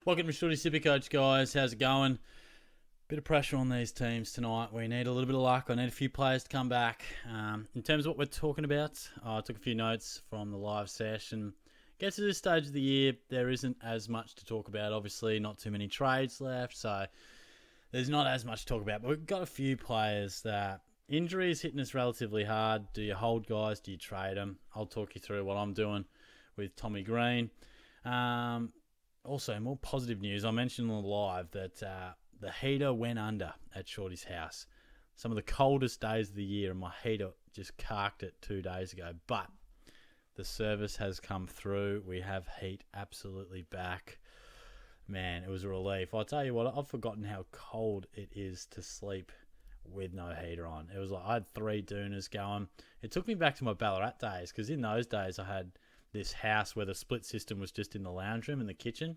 Welcome to Shorty SuperCoach, guys. How's it going? Bit of pressure on these teams tonight. We need a little bit of luck. I need a few players to come back. In terms of what we're talking about, I took a few notes from the live session. Gets to this stage of the year, there isn't as much to talk about. Obviously, not too many trades left, so there's not as much to talk about. But we've got a few players that injury is hitting us relatively hard. Do you hold guys? Do you trade them? I'll talk you through what I'm doing with Tommy Green. Also, more positive news. I mentioned on the live that the heater went under at Shorty's house. Some of the coldest days of the year, and my heater just carked it 2 days ago. But the service has come through. We have heat absolutely back. Man, it was a relief. I'll tell you what, I've forgotten how cold it is to sleep with no heater on. It was like I had 3 Doonas going. It took me back to my Ballarat days, because in those days I had this house where the split system was just in the lounge room and the kitchen.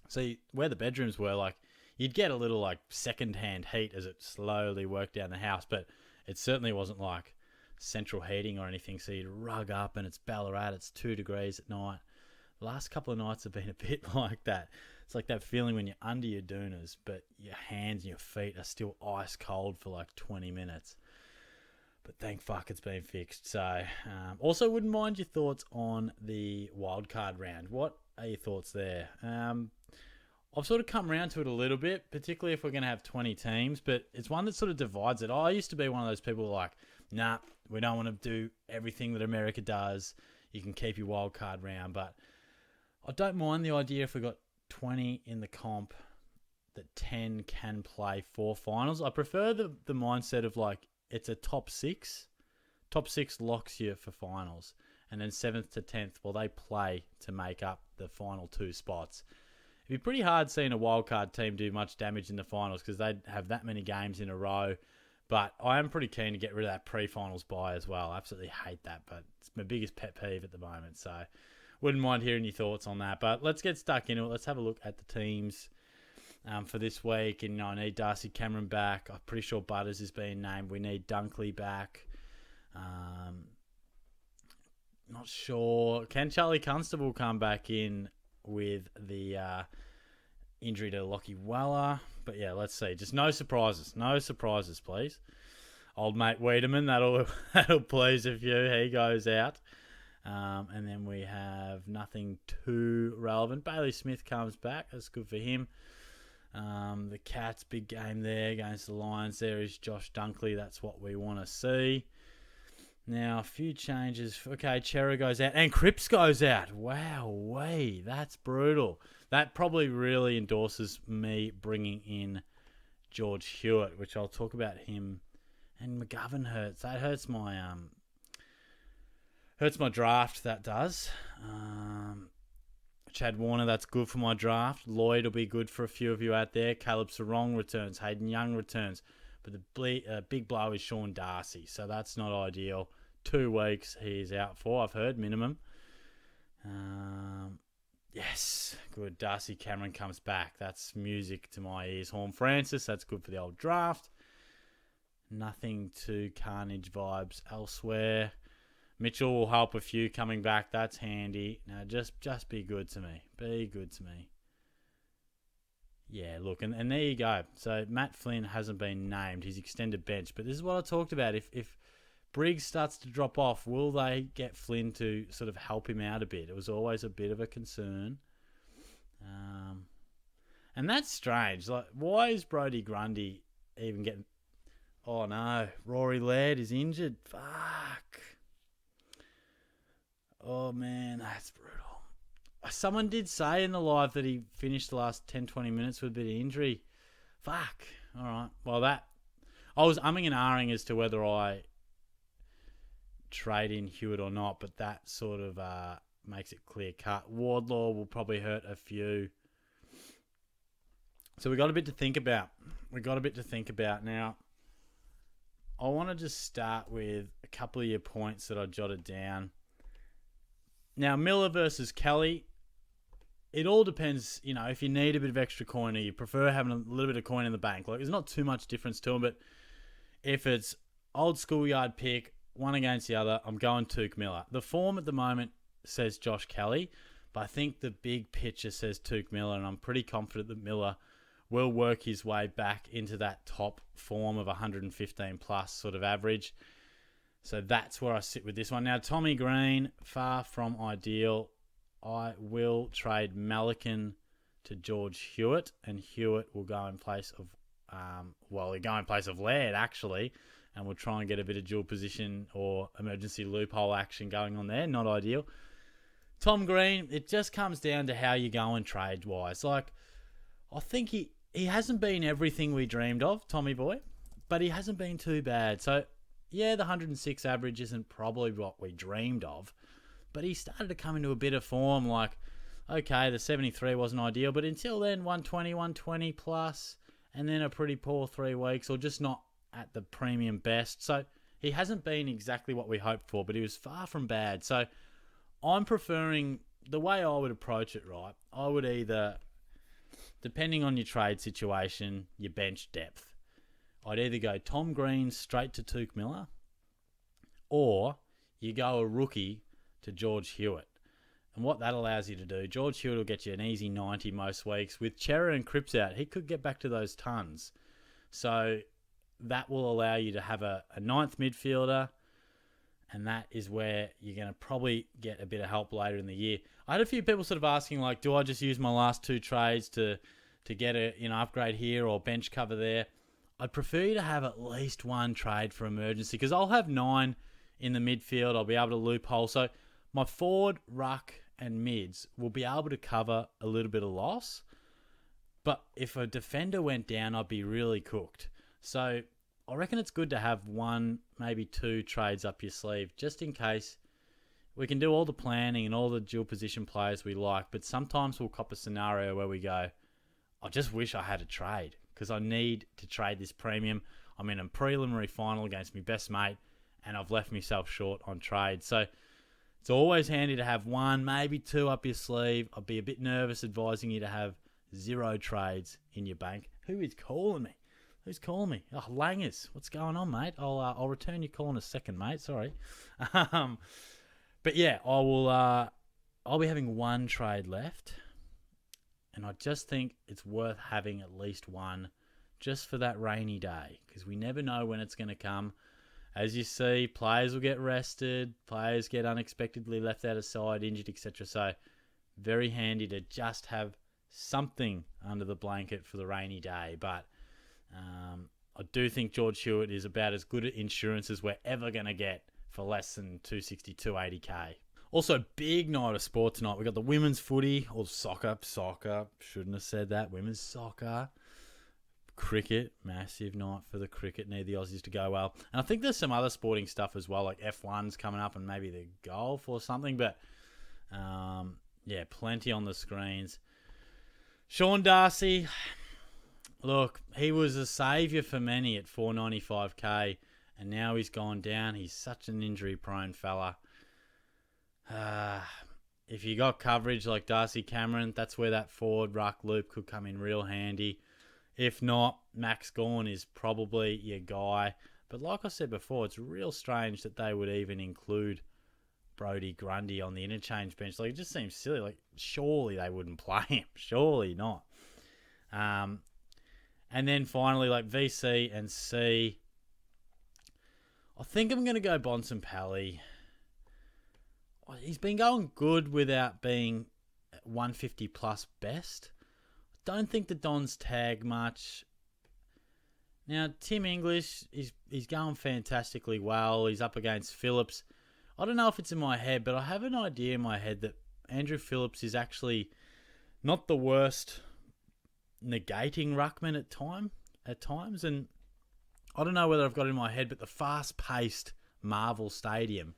So where the bedrooms were, like, you'd get a little like second-hand heat as it slowly worked down the house, but it certainly wasn't like central heating or anything. So you'd rug up and it's Ballarat, it's 2 degrees at night. The last couple of nights have been a bit like that. It's like that feeling when you're under your Doonas, but your hands and your feet are still ice cold for like 20 minutes. But thank fuck it's been fixed. So, also wouldn't mind your thoughts on the wildcard round. What are your thoughts there? I've sort of come around to it a little bit, particularly if we're going to have 20 teams, but it's one that sort of divides it. I used to be one of those people like, nah, we don't want to do everything that America does. You can keep your wildcard round, but I don't mind the idea if we got 20 in the comp that 10 can play 4 finals. I prefer the mindset of like, it's a top 6. Top 6 locks you for finals. And then 7th to 10th, well, they play to make up the final 2 spots. It'd be pretty hard seeing a wildcard team do much damage in the finals because they'd have that many games in a row. But I am pretty keen to get rid of that pre-finals bye as well. I absolutely hate that, but it's my biggest pet peeve at the moment. So wouldn't mind hearing your thoughts on that. But let's get stuck into it. Let's have a look at the teams for this week. And I need Darcy Cameron back. I'm pretty sure Butters is being named. We need Dunkley back. Not sure. Can Charlie Constable come back in with the injury to Lockie Weller? But yeah, let's see. Just no surprises. No surprises, please. Old mate Wiedemann, that'll please a few. He goes out. And then we have nothing too relevant. Bailey Smith comes back. That's good for him. The Cats, big game there against the Lions. There is Josh Dunkley. That's what we want to see. Now, a few changes. Okay, Chera goes out and Cripps goes out. Wow, that's brutal. That probably really endorses me bringing in George Hewitt, which I'll talk about him. And McGovern hurts. That hurts my draft, that does. Chad Warner, that's good for my draft. Lloyd will be good for a few of you out there. Caleb Sarong returns. Hayden Young returns. But the big blow is Sean Darcy, so that's not ideal. 2 weeks he's out for, I've heard, minimum. Yes, good. Darcy Cameron comes back. That's music to my ears. Horn Francis, that's good for the old draft. Nothing too carnage vibes elsewhere. Mitchell will help a few coming back. That's handy. Now, just be good to me. Be good to me. Yeah, look, and there you go. So Matt Flynn hasn't been named. He's extended bench. But this is what I talked about. If Briggs starts to drop off, will they get Flynn to sort of help him out a bit? It was always a bit of a concern. And that's strange. Like, why is Brodie Grundy even getting... Oh, no. Rory Laird is injured. Fuck. Oh, man, that's brutal. Someone did say in the live that he finished the last 10, 20 minutes with a bit of injury. Fuck. All right. Well, I was umming and ahhing as to whether I trade in Hewitt or not, but that sort of makes it clear cut. Wardlaw will probably hurt a few. So we got a bit to think about. Now, I want to just start with a couple of your points that I jotted down. Now, Miller versus Kelly, it all depends, if you need a bit of extra coin or you prefer having a little bit of coin in the bank. Like, there's not too much difference to them, but if it's old schoolyard pick, one against the other, I'm going Tuke Miller. The form at the moment says Josh Kelly, But I think the big picture says Tuke Miller, and I'm pretty confident that Miller will work his way back into that top form of 115 plus sort of average. So that's where I sit with this one. Now, Tommy Green, far from ideal. I will trade Melican to George Hewitt, and Hewitt will go in place of, he'll go in place of Laird, actually, and we'll try and get a bit of dual position or emergency loophole action going on there. Not ideal. Tom Green, it just comes down to how you go and trade-wise. Like, I think he hasn't been everything we dreamed of, Tommy boy, but he hasn't been too bad. So, yeah, the 106 average isn't probably what we dreamed of, but he started to come into a bit of form. Like, okay, the 73 wasn't ideal, but until then, 120 plus, and then a pretty poor 3 weeks, or just not at the premium best. So he hasn't been exactly what we hoped for, but he was far from bad. So I'm preferring, the way I would approach it, right, I would either, depending on your trade situation, your bench depth, I'd either go Tom Green straight to Tuke Miller, or you go a rookie to George Hewitt. And what that allows you to do, George Hewitt will get you an easy 90 most weeks. With Chera and Cripps out, he could get back to those tons. So that will allow you to have a ninth midfielder, and that is where you're going to probably get a bit of help later in the year. I had a few people sort of asking, like, do I just use my last 2 trades to get a upgrade here or bench cover there? I'd prefer you to have at least 1 trade for emergency, because I'll have 9 in the midfield. I'll be able to loophole. So my forward, ruck, and mids will be able to cover a little bit of loss. But if a defender went down, I'd be really cooked. So I reckon it's good to have 1, maybe 2 trades up your sleeve, just in case. We can do all the planning and all the dual position players we like, but sometimes we'll cop a scenario where we go, I just wish I had a trade, because I need to trade this premium. I'm in a preliminary final against my best mate, and I've left myself short on trade. So it's always handy to have 1, maybe 2 up your sleeve. I'd be a bit nervous advising you to have 0 trades in your bank. Who is calling me? Who's calling me? Oh, Langers. What's going on, mate? I'll return your call in a second, mate. Sorry. But yeah, I'll be having 1 trade left, and I just think it's worth having at least 1 just for that rainy day, because we never know when it's going to come. As you see, players will get rested, players get unexpectedly left out of side, injured, etc. So very handy to just have something under the blanket for the rainy day. But I do think George Hewitt is about as good at insurance as we're ever going to get for less than 260, 280k. Also, big night of sport tonight. We've got the women's footy, or soccer, shouldn't have said that, women's soccer. Cricket, massive night for the cricket. Need the Aussies to go well. And I think there's some other sporting stuff as well, like F1's coming up and maybe the golf or something. But, yeah, plenty on the screens. Sean Darcy, look, he was a saviour for many at 495k, and now he's gone down. He's such an injury-prone fella. If you got coverage like Darcy Cameron, that's where that forward ruck loop could come in real handy. If not, Max Gawn is probably your guy. But like I said before, it's real strange that they would even include Brodie Grundy on the interchange bench. Like, it just seems silly. Like, surely they wouldn't play him. Surely not. And then finally, like VC and C, I think I'm going to go Bonson-Pally. He's been going good without being 150 plus best. Don't think the Dons tag much. Now, Tim English, he's going fantastically well. He's up against Phillips. I don't know if it's in my head, but I have an idea in my head that Andrew Phillips is actually not the worst negating ruckman at times. And I don't know whether I've got it in my head, but the fast-paced Marvel Stadium,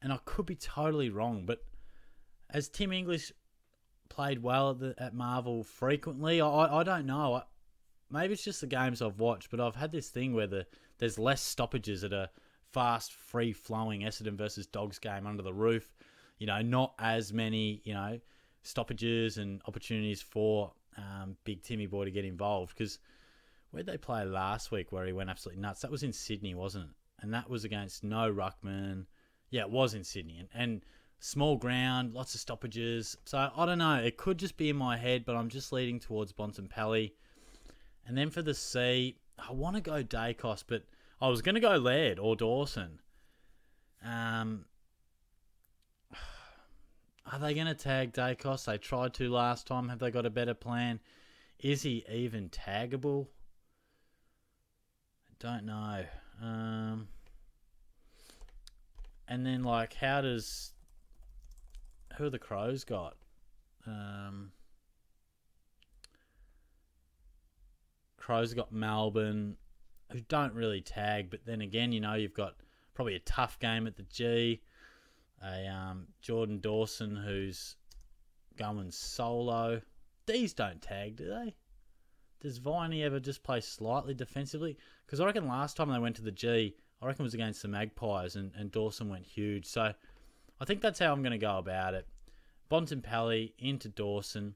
and I could be totally wrong, but as Tim English played well at Marvel frequently, I don't know. Maybe it's just the games I've watched, but I've had this thing where there's less stoppages at a fast, free-flowing Essendon versus Dogs game under the roof. Not as many, stoppages and opportunities for Big Timmy Boy to get involved. Because where'd they play last week where he went absolutely nuts? That was in Sydney, wasn't it? And that was against no ruckman. Yeah, it was in Sydney. And Small ground, lots of stoppages. So I don't know. It could just be in my head, but I'm just leading towards Bontempelli. And then for the C, I want to go Dacos, but I was going to go Laird or Dawson. Are they going to tag Dacos? They tried to last time. Have they got a better plan? Is he even taggable? I don't know. And then, like, who have the Crows got? Crows got Melbourne, who don't really tag, but then again, you've got probably a tough game at the G. Jordan Dawson, who's going solo. These don't tag, do they? Does Viney ever just play slightly defensively? Because I reckon last time they went to the G, I reckon it was against the Magpies, and Dawson went huge. So I think that's how I'm going to go about it. Bontempelli into Dawson.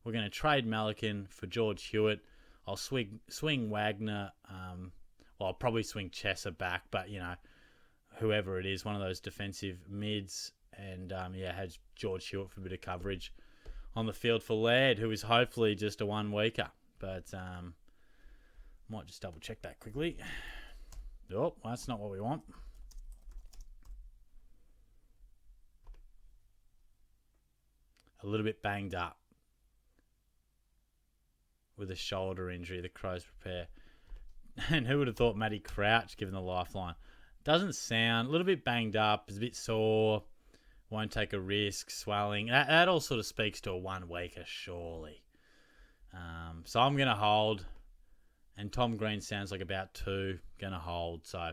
We're going to trade Melican for George Hewitt. I'll swing Wagner. I'll probably swing Chesser back, but, whoever it is, one of those defensive mids. And, has George Hewitt for a bit of coverage on the field for Laird, who is hopefully just a one-weeker. But might just double-check that quickly. Oh, that's not what we want. A little bit banged up with a shoulder injury. The Crows prepare. And who would have thought Matty Crouch given the lifeline? Doesn't sound a little bit banged up. Is a bit sore. Won't take a risk. Swelling. That all sort of speaks to a one-weeker, surely. So I'm going to hold. And Tom Green sounds like about 2. Going to hold. So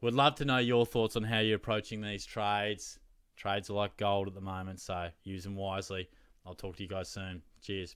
would love to know your thoughts on how you're approaching these trades. Trades are like gold at the moment, so use them wisely. I'll talk to you guys soon. Cheers.